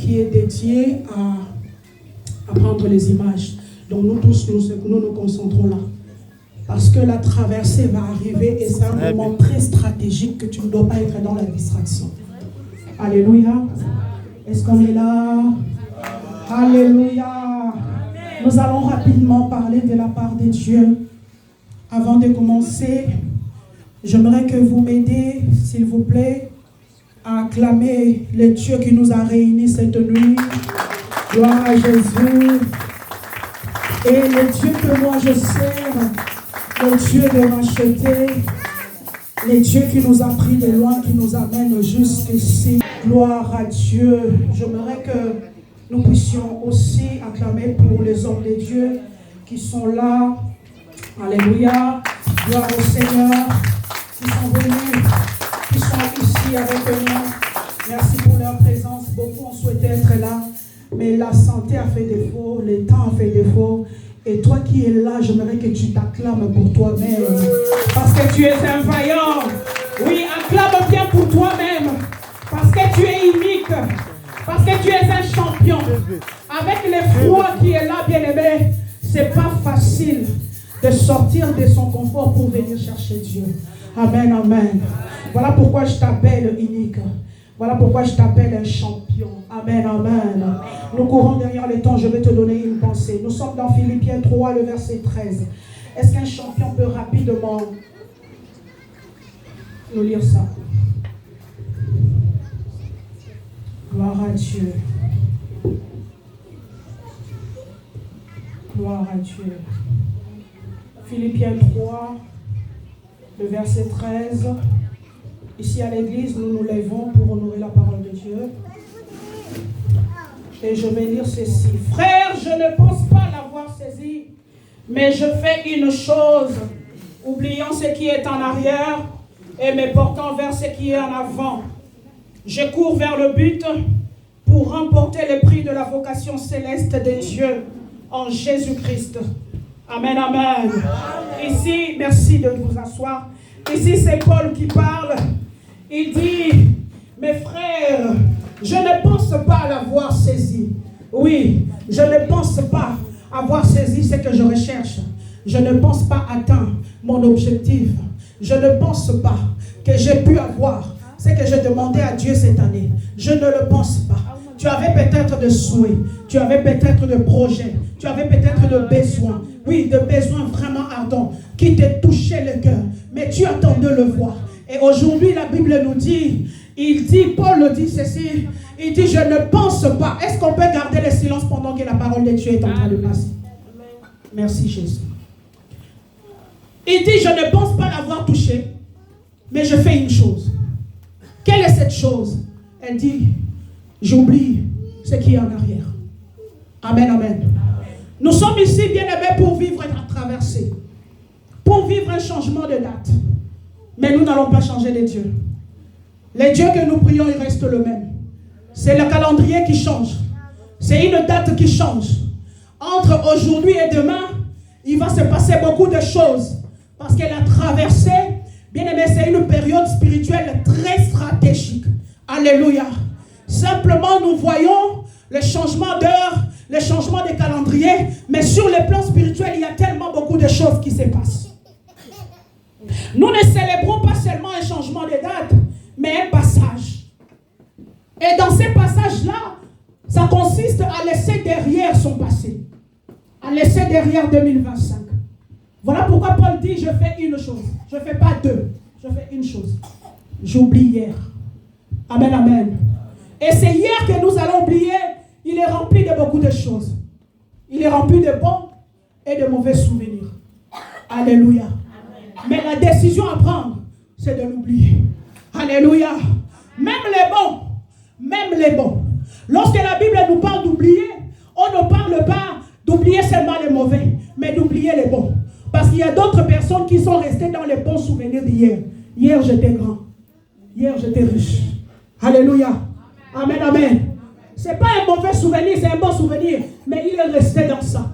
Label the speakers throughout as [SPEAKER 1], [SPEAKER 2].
[SPEAKER 1] qui est dédié à prendre les images. Donc nous tous, nous concentrons là. Parce que la traversée va arriver et c'est un moment très stratégique que tu ne dois pas être dans la distraction. Alléluia. Est-ce qu'on est là? Alléluia. Nous allons rapidement parler de la part de Dieu. Avant de commencer, j'aimerais que vous m'aidiez, s'il vous plaît, à acclamer le Dieu qui nous a réunis cette nuit. Gloire à Jésus. Et le Dieu que moi je sers, le Dieu de racheter, le Dieu qui nous a pris de loin, qui nous amène jusqu'ici. Gloire à Dieu. J'aimerais que nous puissions aussi acclamer pour les hommes de Dieu qui sont là. Alléluia. Gloire au Seigneur. Qui sont venus, qui sont ici avec nous. Merci pour leur présence. Beaucoup ont souhaité être là, mais la santé a fait défaut, le temps a fait défaut. Et toi qui es là, j'aimerais que tu t'acclames pour toi-même. Parce que tu es un vaillant. Oui, acclame bien pour toi-même. Parce que tu es unique. Parce que tu es un champion. Avec le froid qui est là, bien-aimé, c'est pas facile de sortir de son confort pour venir chercher Dieu. Amen, amen. Voilà pourquoi je t'appelle unique. Voilà pourquoi je t'appelle un champion. Amen, amen. Nous courons derrière le temps, je vais te donner une pensée. Nous sommes dans Philippiens 3, le verset 13. Est-ce qu'un champion peut rapidement nous lire ça? Gloire à Dieu. Gloire à Dieu. Philippiens 3, le verset 13. Ici à l'église, nous nous lèvons pour honorer la parole de Dieu. Et je vais lire ceci. Frères, je ne pense pas l'avoir saisi, mais je fais une chose, oubliant ce qui est en arrière et me portant vers ce qui est en avant. Je cours vers le but pour remporter le prix de la vocation céleste de Dieu en Jésus-Christ. Amen, amen. Ici, merci de vous asseoir. Ici, c'est Paul qui parle. Il dit, mes frères, je ne pense pas l'avoir saisi. Oui, je ne pense pas avoir saisi ce que je recherche. Je ne pense pas atteindre mon objectif. Je ne pense pas que j'ai pu avoir ce que j'ai demandé à Dieu cette année. Je ne le pense pas. Tu avais peut-être des souhaits, tu avais peut-être des projets, tu avais peut-être des besoins. Oui, des besoins vraiment ardents qui te touchaient le cœur. Mais tu attendais le voir. Et aujourd'hui, la Bible nous dit, Paul dit ceci, il dit, je ne pense pas. Est-ce qu'on peut garder le silence pendant que la parole de Dieu est en train de passer? Merci Jésus. Il dit, je ne pense pas l'avoir touché, mais je fais une chose. Quelle est cette chose? Elle dit, j'oublie ce qui est en arrière. Amen, amen. Nous sommes ici, bien-aimés, pour vivre la traversée. Pour vivre un changement de date. Mais nous n'allons pas changer de Dieu. Le Dieu que nous prions, il reste le même. C'est le calendrier qui change. C'est une date qui change. Entre aujourd'hui et demain, il va se passer beaucoup de choses. Parce que la traversée, bien-aimé, c'est une période spirituelle très stratégique. Alléluia. Simplement, nous voyons le changement d'heure, le changement de calendrier, mais sur le plan spirituel, il y a tellement beaucoup de choses qui se passent. Nous ne célébrons pas seulement un changement de date, mais un passage. Et dans ces passages-là, ça consiste à laisser derrière son passé, à laisser derrière 2025. Voilà pourquoi Paul dit, je fais une chose. Je ne fais pas deux, je fais une chose. J'oublie hier. Amen, amen. Et c'est hier que nous allons oublier, il est rempli de beaucoup de choses. Il est rempli de bons et de mauvais souvenirs. Alléluia. Mais la décision à prendre, c'est de l'oublier. Alléluia. Même les bons. Lorsque la Bible nous parle d'oublier, on ne parle pas d'oublier seulement les mauvais, mais d'oublier les bons. Parce qu'il y a d'autres personnes qui sont restées dans les bons souvenirs d'hier. Hier, j'étais grand. Hier, j'étais riche. Alléluia. Amen, amen. Ce n'est pas un mauvais souvenir, c'est un bon souvenir. Mais il est resté dans ça.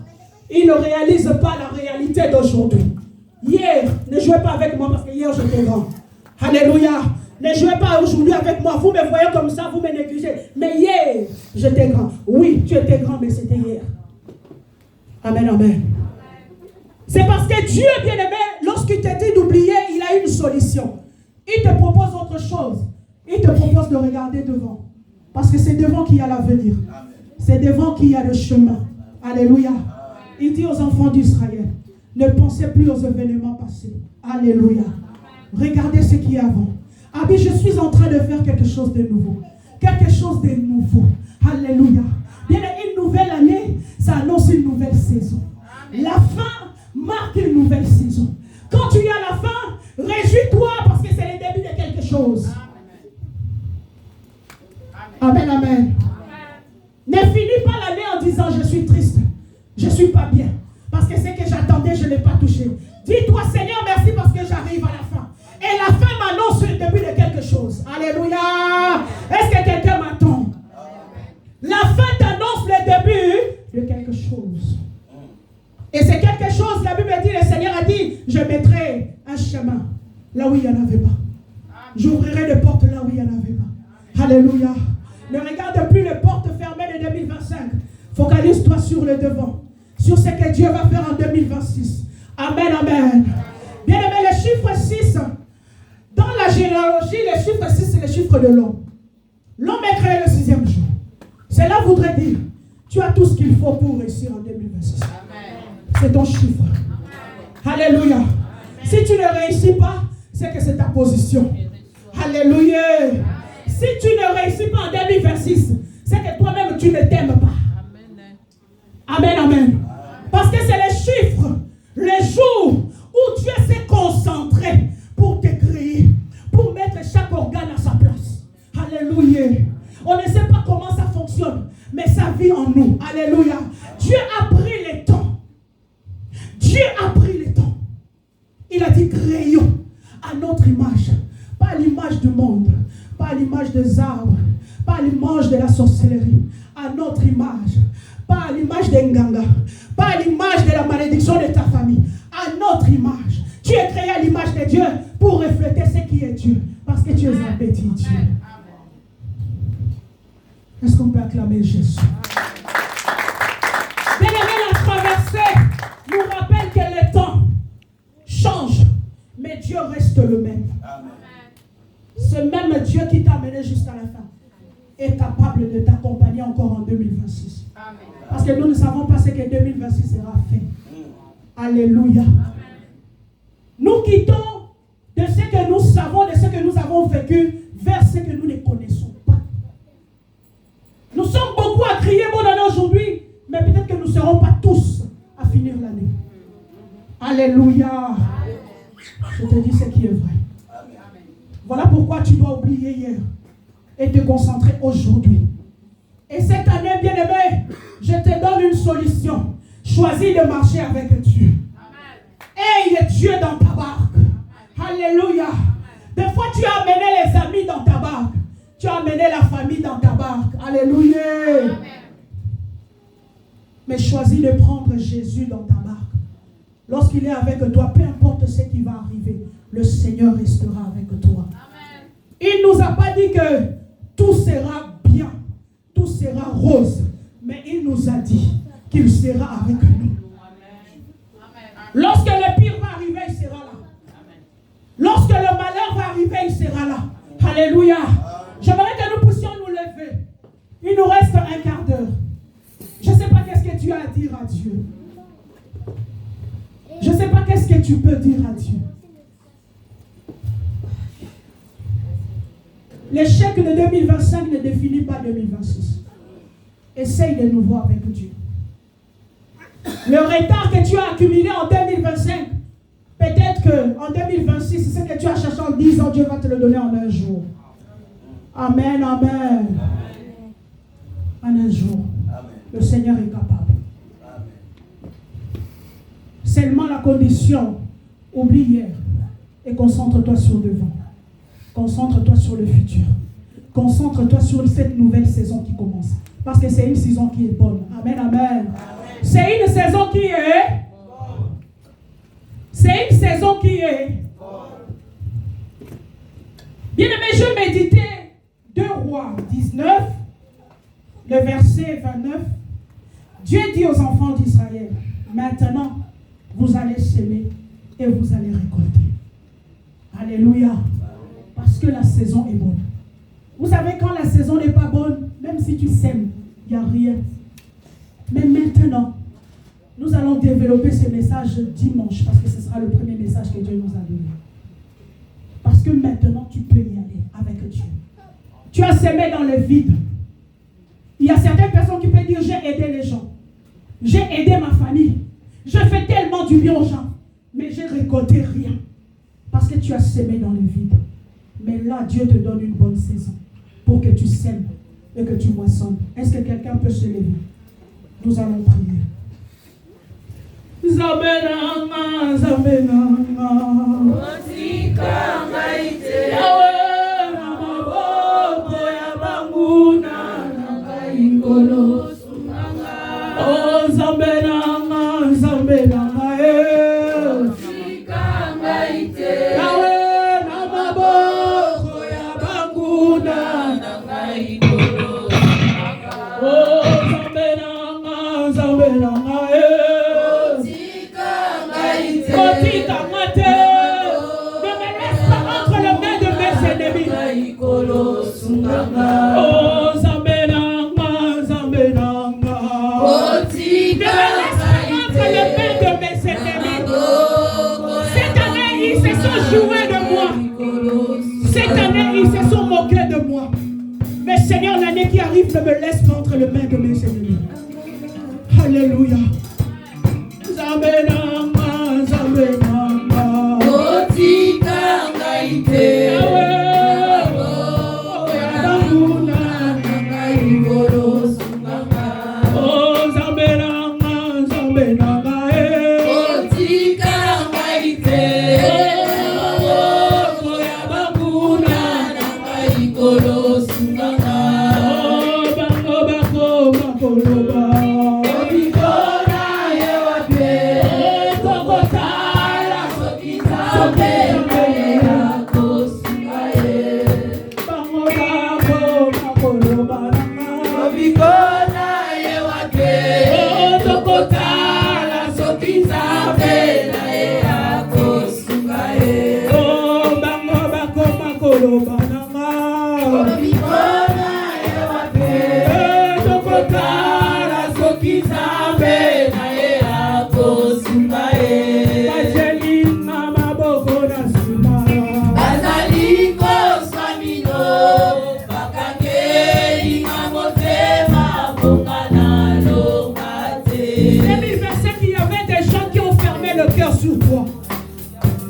[SPEAKER 1] Il ne réalise pas la réalité d'aujourd'hui. Hier, ne jouez pas avec moi parce que hier, j'étais grand. Alléluia. Ne jouez pas aujourd'hui avec moi. Vous me voyez comme ça, vous me négligez. Mais hier, J'étais grand. Oui, tu étais grand, mais c'était hier. Amen, amen. C'est parce que Dieu, bien-aimé, lorsqu'il t'a dit d'oublier, il a une solution. Il te propose autre chose. Il te propose de regarder devant. Parce que c'est devant qu'il y a l'avenir. C'est devant qu'il y a le chemin. Alléluia. Il dit aux enfants d'Israël, ne pensez plus aux événements passés. Alléluia. Regardez ce qui est avant. Ah oui, je suis en train de faire quelque chose de nouveau. Quelque chose de nouveau. Alléluia. Bien, une nouvelle année, ça annonce une nouvelle saison. La fin marque une nouvelle saison. Quand tu es à la fin, réjouis-toi parce que c'est le début de quelque chose. Amen, amen. Ne finis pas l'année en disant je suis triste, je ne suis pas bien. Parce que ce que j'attendais, je ne l'ai pas touché. Dis-toi Seigneur, merci parce que j'arrive à la fin. Et la fin m'annonce le début de quelque chose. Alléluia. Est-ce que quelqu'un m'attend? La fin t'annonce le début de quelque chose. Et c'est quelque chose, la Bible dit, le Seigneur a dit, je mettrai un chemin là où il n'y en avait pas. J'ouvrirai des portes là où il n'y en avait pas. Alléluia. Ne regarde plus les portes fermées de 2025. Focalise-toi sur le devant. Sur ce que Dieu va faire en 2026. Amen, amen. Bien aimé, le chiffre 6, dans la généalogie, le chiffre 6, c'est le chiffre de l'homme. L'homme est créé le 6e jour. Cela voudrait dire, tu as tout ce qu'il faut pour réussir en 2026. C'est ton chiffre. Alléluia. Si tu ne réussis pas, c'est que c'est ta position. Alléluia. Si tu ne réussis pas en 2026, c'est que toi-même tu ne t'aimes pas. Amen, amen. Parce que c'est le chiffre, le jour où Dieu s'est concentré pour te créer, pour mettre chaque organe à sa place. Alléluia. On ne sait pas comment ça fonctionne, mais ça vit en nous. Alléluia. Dieu a pris le temps. Dieu a pris le temps. Il a dit créons à notre image, pas à l'image du monde, pas à l'image des arbres, pas à l'image de la sorcellerie, à notre image, pas à l'image des nganga, pas à l'image de la malédiction de ta famille, à notre image. Tu es créé à l'image de Dieu pour refléter ce qui est Dieu, parce que tu es un petit Dieu. Est-ce qu'on peut acclamer Jésus? Bien-aimé, la traversée nous rappelle que le temps change, mais Dieu reste le même. Amen. Ce même Dieu qui t'a amené jusqu'à la fin est capable de t'accompagner encore en 2026. Amen. Parce que nous ne savons pas ce que 2026 sera fait. Alléluia. Amen. Nous quittons de ce que nous savons, de ce que nous avons vécu, vers ce que nous ne connaissons pas. Nous sommes beaucoup à crier bonne année aujourd'hui, mais peut-être que nous ne serons pas tous à finir l'année. Alléluia. Je te dis ce qui est vrai. Voilà pourquoi tu dois oublier hier et te concentrer aujourd'hui. Et cette année, bien-aimé, je te donne une solution. Choisis de marcher avec Dieu. Aie Dieu dans ta barque. Alléluia. Des fois, tu as amené les amis dans ta barque. Tu as amené la famille dans ta barque. Alléluia. Amen. Mais choisis de prendre Jésus dans ta barque. Lorsqu'il est avec toi, peu importe ce qui va arriver, le Seigneur restera avec toi. Amen. Il ne nous a pas dit que tout sera bien, tout sera rose, mais il nous a dit qu'il sera avec nous. Amen. Lorsque le pire va arriver, il sera là. Amen. Lorsque le malheur va arriver, il sera là. Alléluia. J'aimerais que nous puissions nous lever. Il nous reste un quart d'heure. Je ne sais pas qu'est-ce que tu as à dire à Dieu. Je ne sais pas qu'est-ce que tu peux dire à Dieu. L'échec de 2025 ne définit pas 2026. Essaye de nouveau avec Dieu. Le retard que tu as accumulé en 2025, peut-être qu'en 2026, c'est ce que tu as cherché en 10 ans, Dieu va te le donner en un jour. Amen, amen. En un jour, le Seigneur est capable. Seulement la condition, oublie hier et concentre-toi sur devant. Concentre-toi sur le futur. Concentre-toi sur cette nouvelle saison qui commence. Parce que c'est une saison qui est bonne. Amen, amen. C'est une saison qui est. C'est une saison qui est. Bien aimé, je méditais 2 Rois 19, le verset 29, Dieu dit aux enfants d'Israël, maintenant, vous allez semer et vous allez récolter. Alléluia. Parce que la saison est bonne. Vous savez, quand la saison n'est pas bonne, même si tu sèmes, il n'y a rien. Mais maintenant, nous allons développer ce message dimanche parce que ce sera le premier message que Dieu nous a donné. Parce que maintenant, tu peux y aller avec Dieu. Tu as semé dans le vide. Il y a certaines personnes qui peuvent dire, j'ai aidé les gens. J'ai aidé ma famille. Je fais tellement du bien aux gens. Mais j'ai récolté rien. Parce que tu as semé dans le vide. Mais là, Dieu te donne une bonne saison pour que tu sèmes et que tu moissonnes. Est-ce que quelqu'un peut se lever? Nous allons prier. Zabenanga, Zabenanga, Yahweh, Namaboko, Yabanguna, Nagaikolo, Oh, Zabenanga, Zabenanga, Yahweh, Namaboko, Yabanguna, Nagaikolo, Oh, Zabenanga, Zabenanga, Oh, Zambénanga, Zambénanga. Ne me laisse pas entre les mains de mes ennemis. Cette année, ils se sont joués de moi. Cette année, ils se sont moqués de moi. Mais Seigneur, l'année qui arrive, ne me laisse pas entre les mains de mes ennemis. Alléluia. Zambénanga, Zambénanga.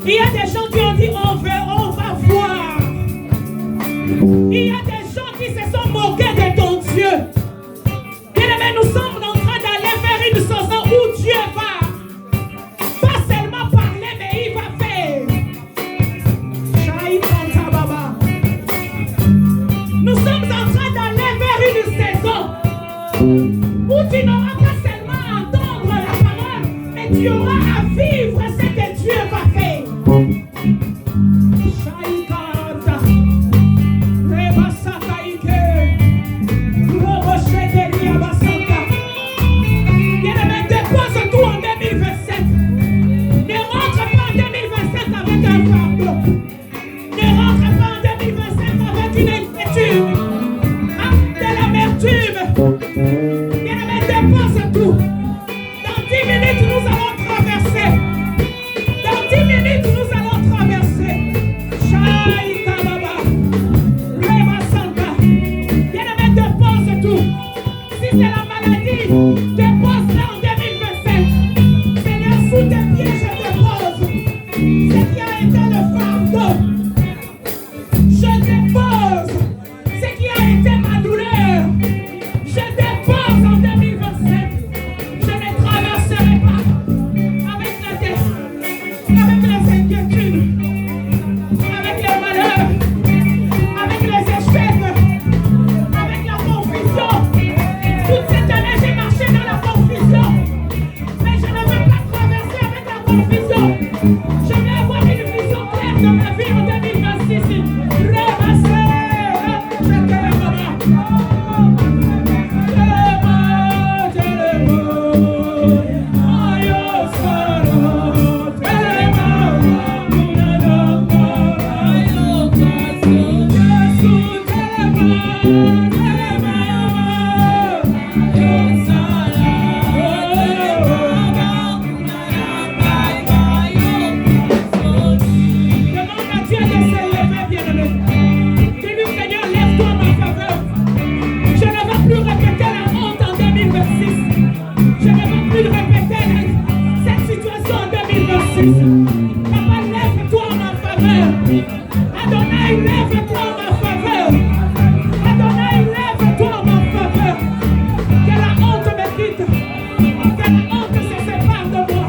[SPEAKER 1] Il y a des gens qui ont dit on va voir. Il y a des gens qui se sont moqués de ton Dieu. Bien-aimés, nous sommes en train d'aller vers une saison où Dieu va. Pas seulement parler, mais il va faire. Nous sommes en train d'aller vers une saison où tu n'auras pas seulement à entendre la parole, mais tu auras à vivre ce que Dieu va faire. Toutes ces répéter la honte en 2026. Je ne veux plus répéter cette situation en 2026. Papa, lève-toi en ma faveur. Adonai, lève-toi en ma faveur. Adonai, lève-toi en ma faveur. Que la honte me quitte. Que la honte se sépare de moi.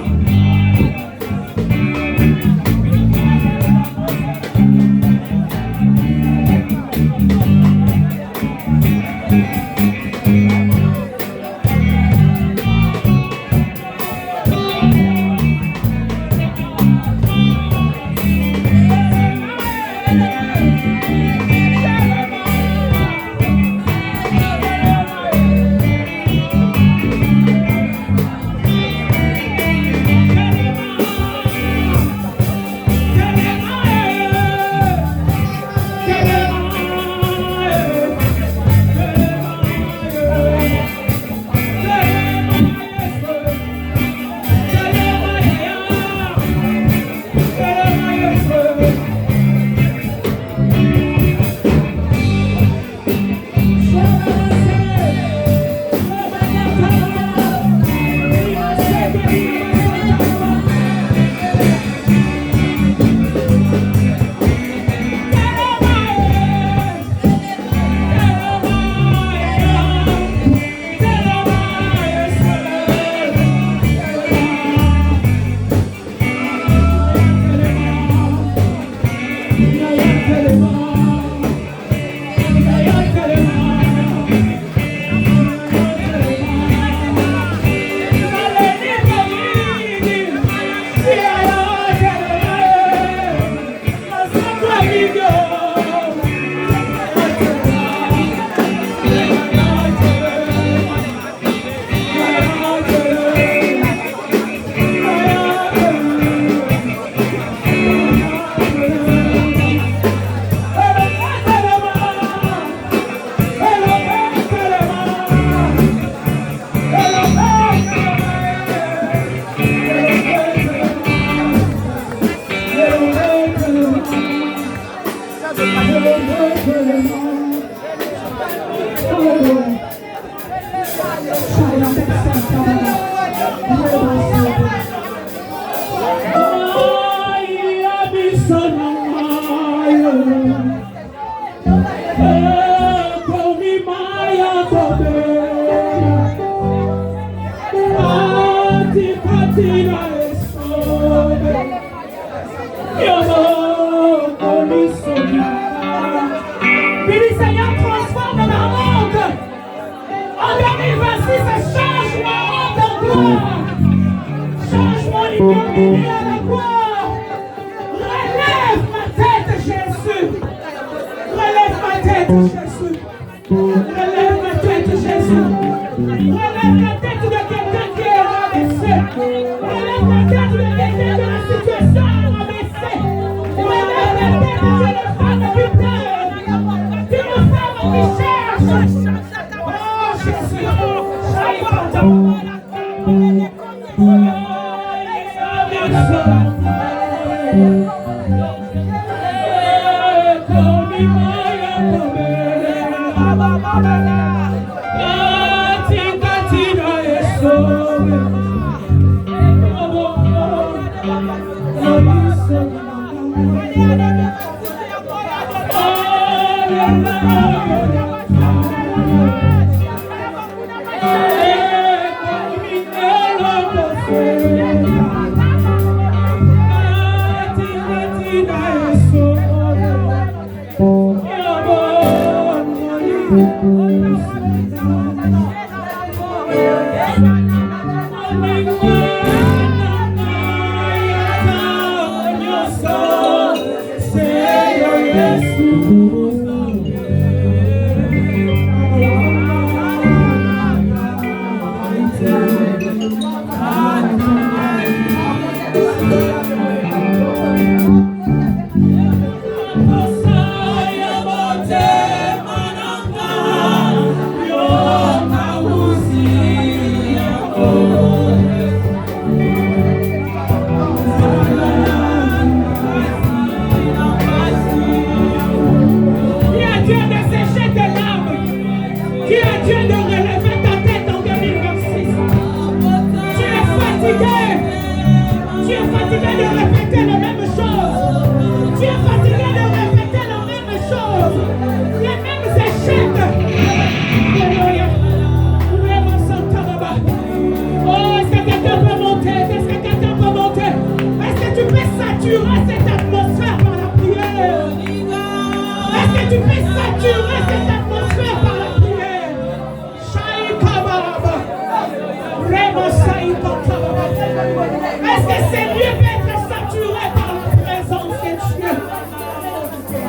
[SPEAKER 1] Est-ce que ces lieux peuvent être saturés par la présence de Dieu?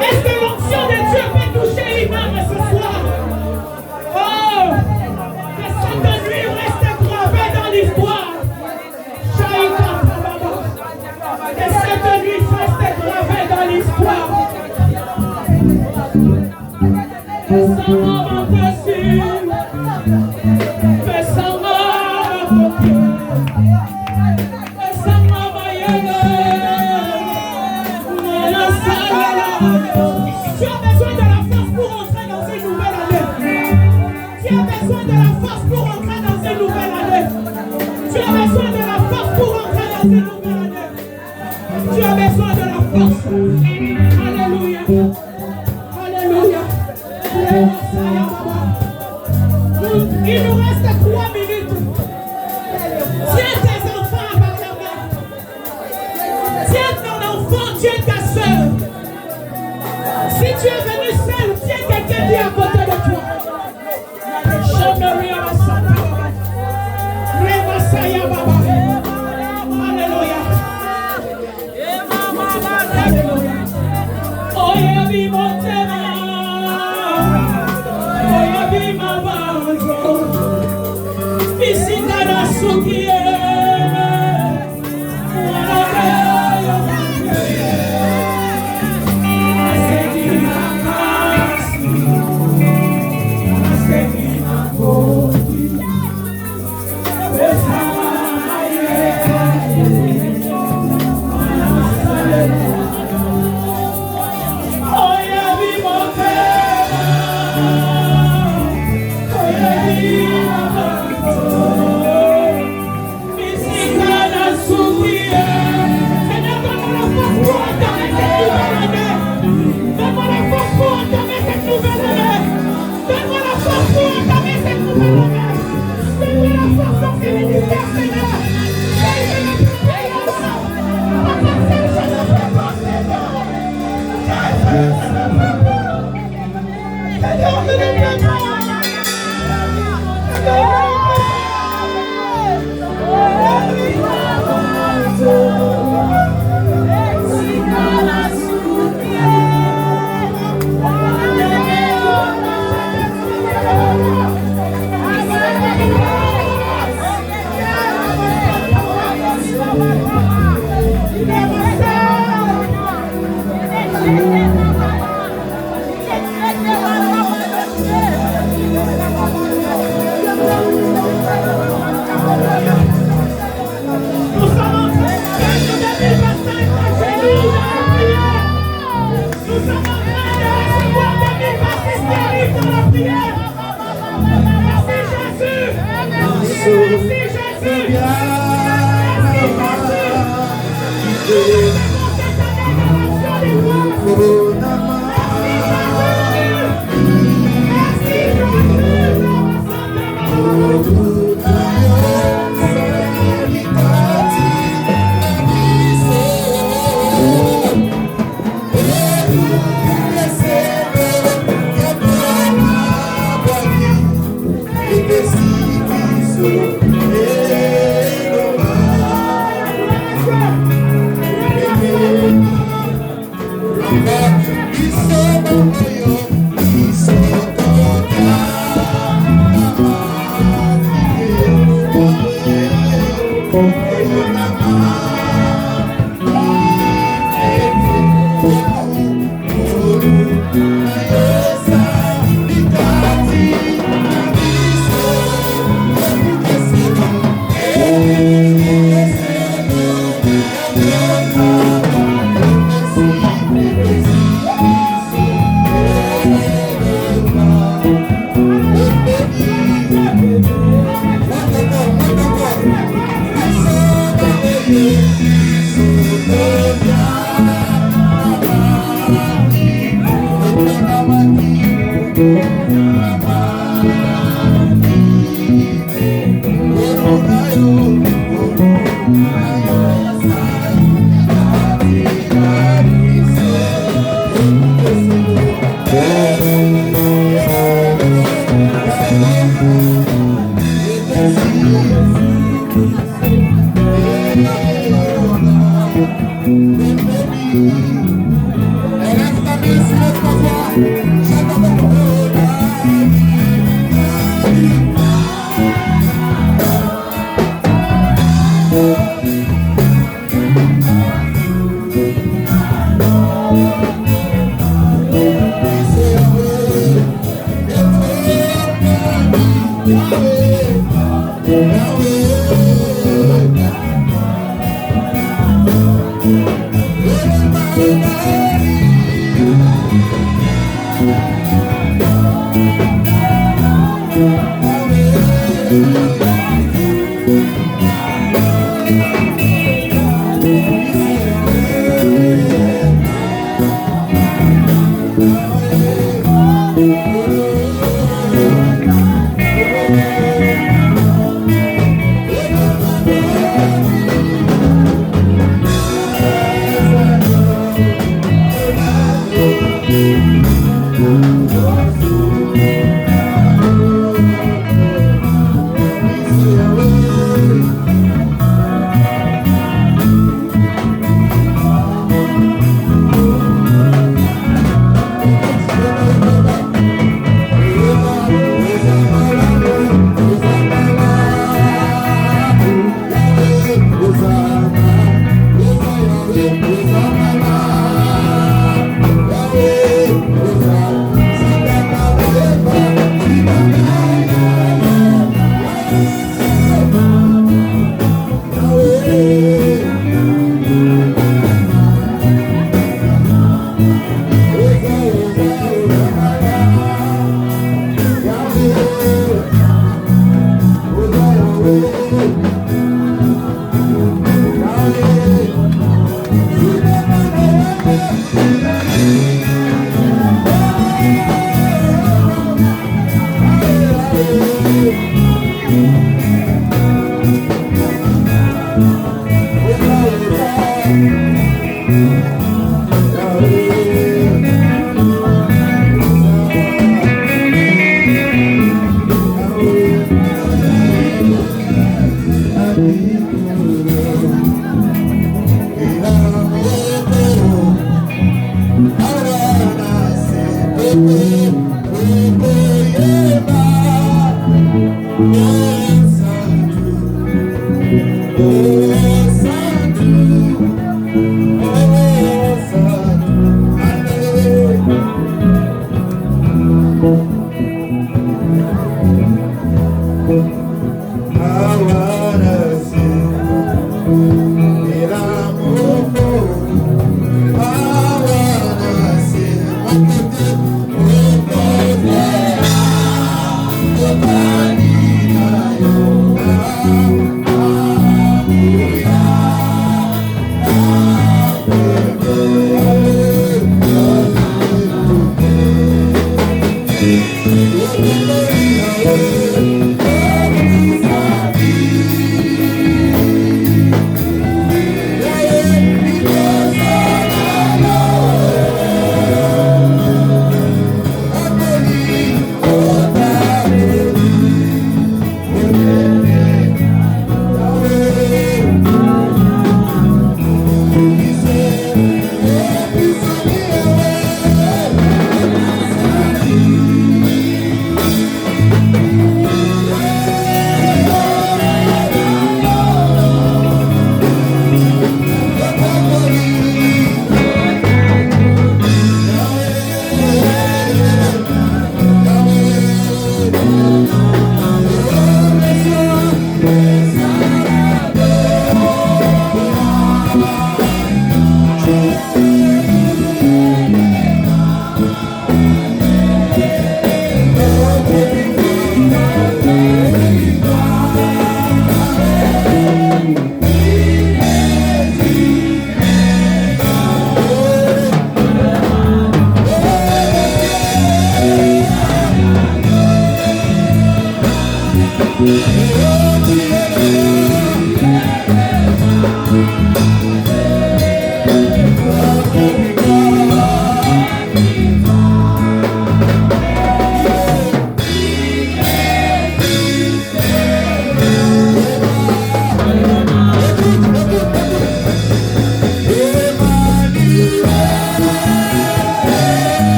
[SPEAKER 1] Est-ce que l'onction de Dieu peut toucher une âme ce soir? Oh, que cette nuit reste gravée dans l'histoire. Que cette nuit reste gravée dans l'histoire. Que ça m'a dessus. Que ça m'a copié. Que ça m'a maillé. Tu as besoin de la force pour entrer dans une nouvelle année. Tu as besoin de la force pour entrer dans une nouvelle année. Tu as besoin de la force pour entrer dans une nouvelle année. Tu as besoin de la force. Alléluia. Alléluia. Il nous reste 3 minutes. Tiens tes enfants par la main. Tiens ton enfant, tiens ta soeur. Si tu es venu seul, tiens quelqu'un qui est à côté de toi. Alléluia. Oh, yeah, be mon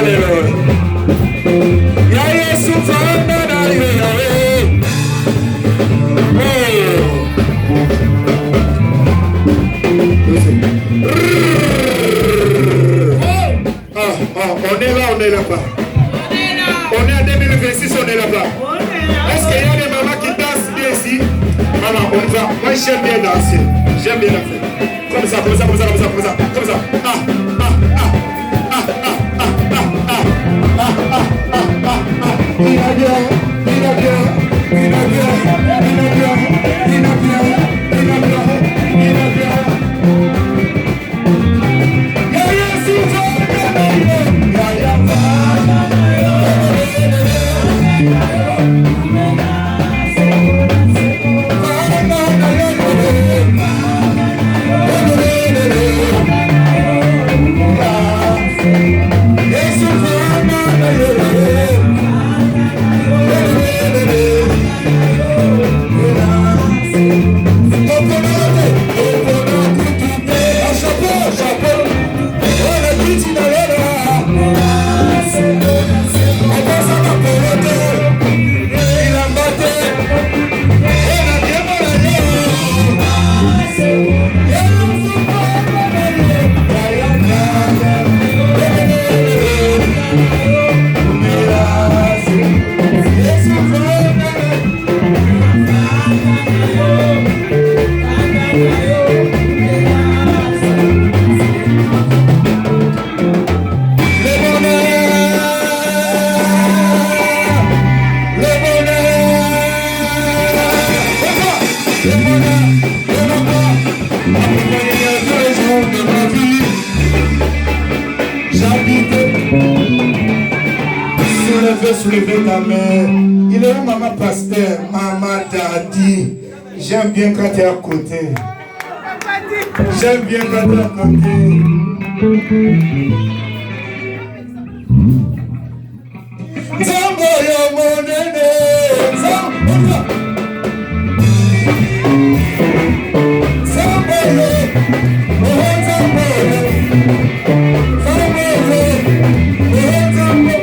[SPEAKER 2] On est là, on est là-bas. On est en 2026, on est là-bas. Est-ce qu'il y a des mamans qui dansent bien ici? Maman, on va. Moi, j'aime bien danser. J'aime bien danser. Comme ça, comme ça, comme ça, comme ça, comme ça, comme ça. Il a bien, il a bien, il a bien, il a bien, il a bien, il a bien, il a bien. Soulevez ta main. Il est où maman pasteur? Maman Dadi. J'aime bien quand tu es à côté. J'aime bien quand tu es à côté. Zambo yo monene. Zambo yo. Zambo yo. Oh Zambo yo. Zambo yo. Oh Zambo.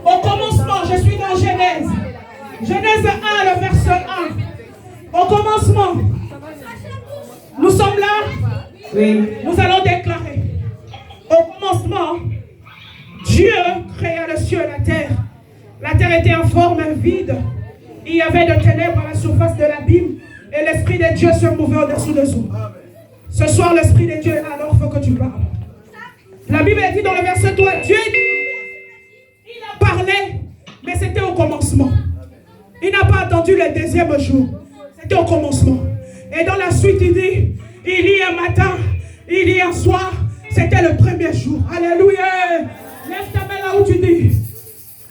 [SPEAKER 1] Au commencement, je suis dans Genèse. Genèse 1, le verset 1. Au commencement, nous sommes là. Oui. Nous allons déclarer. Au commencement, Dieu créa le ciel et la terre. La terre était en forme vide. Il y avait de ténèbres à la surface de l'abîme. Et l'Esprit de Dieu se mouvait au-dessous des eaux. Ce soir, l'Esprit de Dieu est là, alors il faut que tu parles. La Bible dit dans le verset 3, Dieu il a parlé, mais c'était au commencement. Il n'a pas attendu le deuxième jour. C'était au commencement. Et dans la suite, il dit, il y a un matin, il y a un soir, c'était le premier jour. Alléluia. Lève ta main là où tu dis.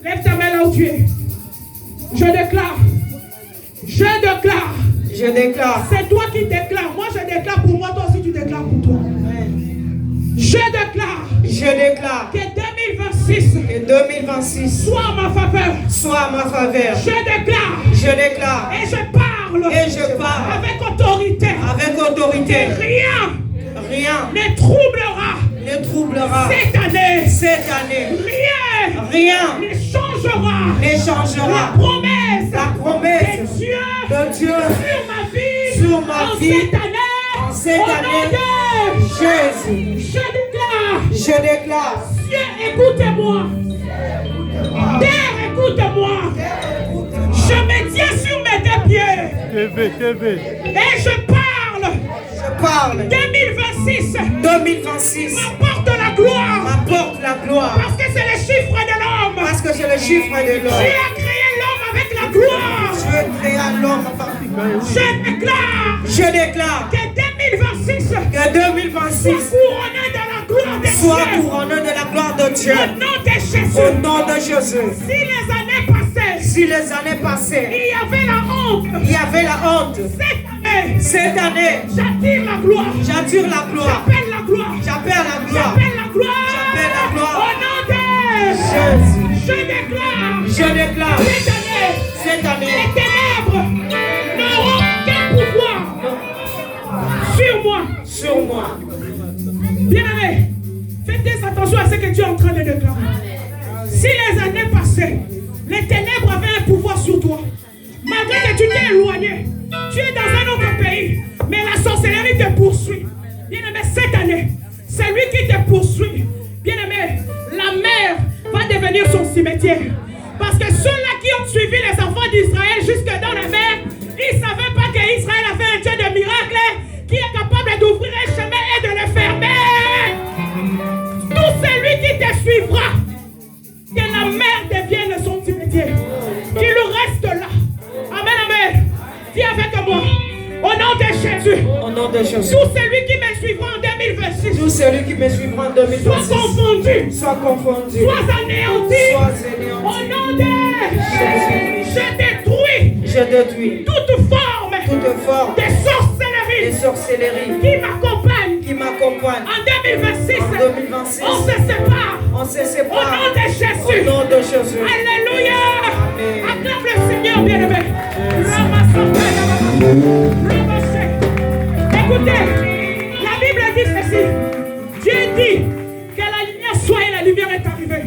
[SPEAKER 1] Lève ta main statuer. Je déclare.
[SPEAKER 3] Je déclare.
[SPEAKER 1] C'est toi qui déclares. Moi, je déclare pour moi. Toi aussi, tu déclares pour toi. Je déclare. Que 2026 soit en ma faveur. Je déclare. Et je parle. Avec autorité. Rien ne troublera. Cette année. Rien ne changera. La promesse de Dieu sur ma vie. En cette année.
[SPEAKER 3] Jésus.
[SPEAKER 1] Je déclare. Cieux, écoutez-moi. Terre, écoute-moi. Je me tiens sur mes deux pieds. Et je parle. 2026 m'apporte la gloire. Parce que c'est le chiffre de l'homme. Dieu a créé l'homme avec la gloire. Je déclare que 2026 soit couronné de la gloire de Dieu. Au nom de Jésus. Si les années passées, il y avait la honte. Cette année, j'attire la gloire. J'appelle la gloire. Au nom de Jésus. Je déclare. Cette année, les ténèbres n'auront aucun pouvoir sur moi. Bien-aimé, faites attention à ce que tu es en train de déclarer. Si les années passées, les ténèbres avaient un pouvoir sur toi, malgré que tu t'es éloigné, tu es dans un autre pays, mais la sorcellerie te poursuit. Bien-aimé, cette année, c'est lui qui te poursuit. Bien-aimé, la mer va devenir son cimetière. Parce que ceux-là qui ont suivi les enfants d'Israël jusque dans la mer, ils ne savaient pas qu'Israël avait un Dieu de miracles qui est capable d'ouvrir un chemin et de le fermer. Tout celui qui te suivra, que la mer devienne son cimetière, qu'il reste là. Amen, amen. Dis avec moi, au nom de Jésus. Tout celui qui me suivra en 2026, soit confondu, soit anéanti. Au nom de Jésus, je détruis toute forme de sorcellerie qui m'accompagne. En 2026, on se sépare. Au nom de Jésus. Alléluia. Acclame le Seigneur, bien-aimé. Écoutez, la Bible dit ceci. Dieu dit que la lumière soit et la lumière est arrivée.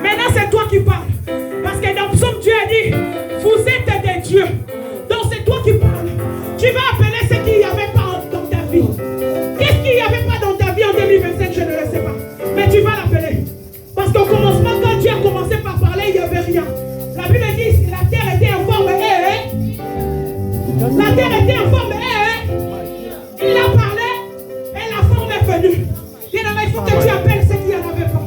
[SPEAKER 1] Maintenant, c'est toi qui parles. Parce que dans Psaume, Dieu a dit, vous êtes des dieux. Donc, c'est toi qui parles. Tu vas appeler ce qu'il n'y avait pas dans ta vie. Qu'est-ce qu'il n'y avait pas dans ta vie en 2025? Je ne le sais pas. Mais tu vas l'appeler. Parce qu'au commencement, quand Dieu a commencé par parler, il n'y avait rien. La Bible dit, la terre était informe. La terre était informe. Il a parlé et la forme est venue. Il faut que tu appelles ce qu'il n'y en avait pas.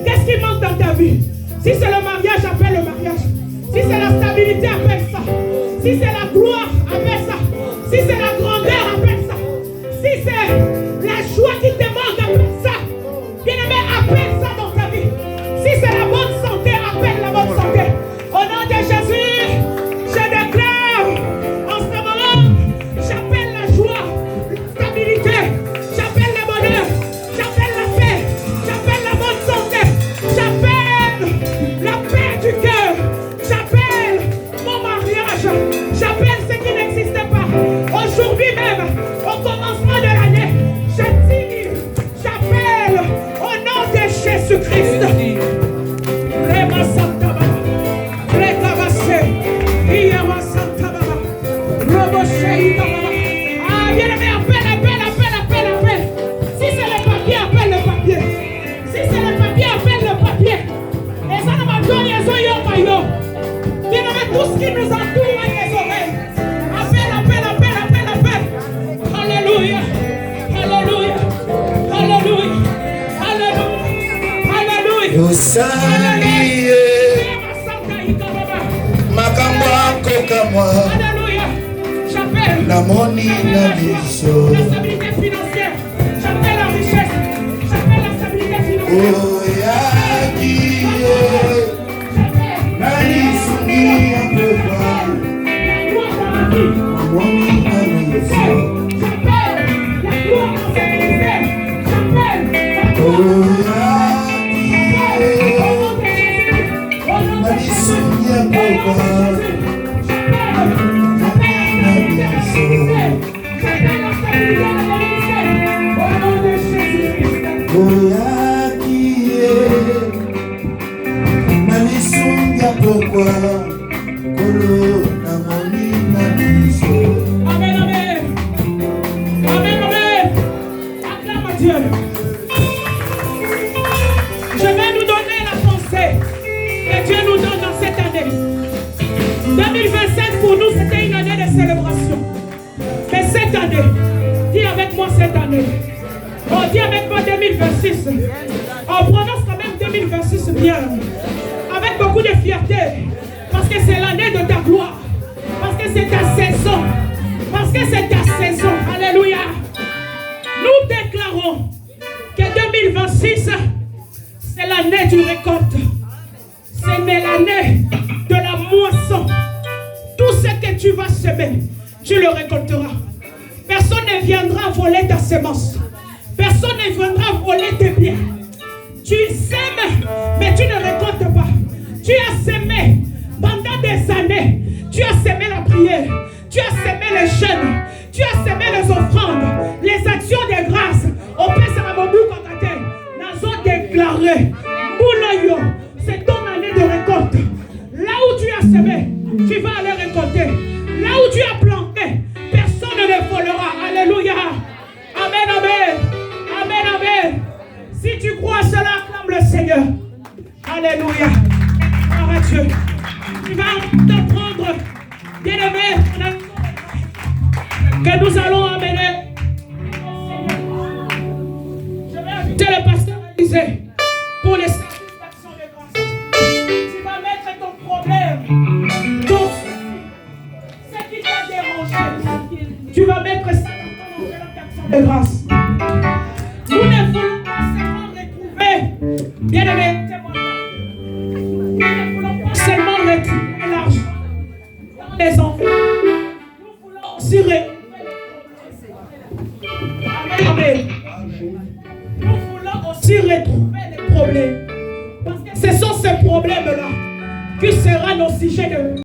[SPEAKER 1] Qu'est-ce qui manque dans ta vie? Si c'est le mariage, appelle le mariage. Si c'est la stabilité, appelle ça. Si c'est la gloire, appelle ça. Si c'est la grandeur, appelle ça. Si c'est la joie qui te manque, appelle ça. Bien-aimé, appelle ça dans ta vie. Si c'est la bonne santé, appelle la bonne santé. Au nom de Jésus, je déclare en ce moment, j'appelle la joie, la stabilité, j'appelle le bonheur, j'appelle la paix, j'appelle la bonne santé, j'appelle la paix du cœur, j'appelle mon mariage, j'appelle ce qui n'existait pas. Aujourd'hui même, au commencement de l'année, j'attire, j'appelle au nom de Jésus-Christ. Ah, bien-aimé, appelle. Si c'est le papier, appelle le papier. Si c'est le papier, appelle le papier. Et ça ne m'a donné les oreilles. Bien-aimé, tout ce qui nous entoure avec les oreilles. Appelle. Alléluia.
[SPEAKER 2] Vous saviez Makamba Kokamwa.
[SPEAKER 1] Alléluia. J'appelle
[SPEAKER 2] la moni na biso.
[SPEAKER 1] La stabilité financière. J'appelle la richesse. J'appelle la stabilité financière.
[SPEAKER 2] Oh, yaki, na
[SPEAKER 4] Pourquoi Kolo na monina biso.
[SPEAKER 1] Amen, amen. Amen, amen. Acclame à Dieu. Je vais nous donner la pensée que Dieu nous donne dans cette année. 2027 pour nous, c'était une année de célébration. Mais cette année, dis avec moi cette année. Oh, dis avec moi 2026. On prononce quand même 2026 bien. Avec beaucoup de fierté. Parce que c'est l'année de ta gloire. Parce que c'est ta saison. Parce que c'est ta saison. Alléluia. Nous déclarons que 2026, c'est l'année du récolte. C'est l'année de la moisson. Tout ce que tu vas semer, tu le récolteras. Personne ne viendra voler ta semence. Personne ne viendra voler tes biens. Tu sèmes, mais tu ne récoltes pas. Tu as semé pendant des années. Tu as semé la prière. Tu as semé les jeûnes. Tu as semé les offrandes. Les actions de grâce. Au Père Sarabobou Kakate. Nous avons déclaré. Moulayo, c'est ton année de récolte. Là où tu as semé, tu vas aller récolter. Là où tu as planté, personne ne le volera. Alléluia. Amen, amen. Amen, amen. Si tu crois cela, acclame le Seigneur. Alléluia. Gloire à Dieu. Tu vas t'apprendre, bien-aimé, que nous allons amener. Je vais inviter le pasteur Élisée pour les services d'action de grâce. Tu vas mettre ton problème, ce qui t'a dérangé. Tu vas mettre ça dans ton enveloppe d'action de grâce. Nous ne voulons pas seulement retrouver, bien-aimé, nous ne voulons pas seulement retrouver l'argent dans les enfants. Nous voulons aussi retrouver les problèmes. Nous voulons aussi retrouver les problèmes. Parce que ce sont ces problèmes-là qui seront nos sujets de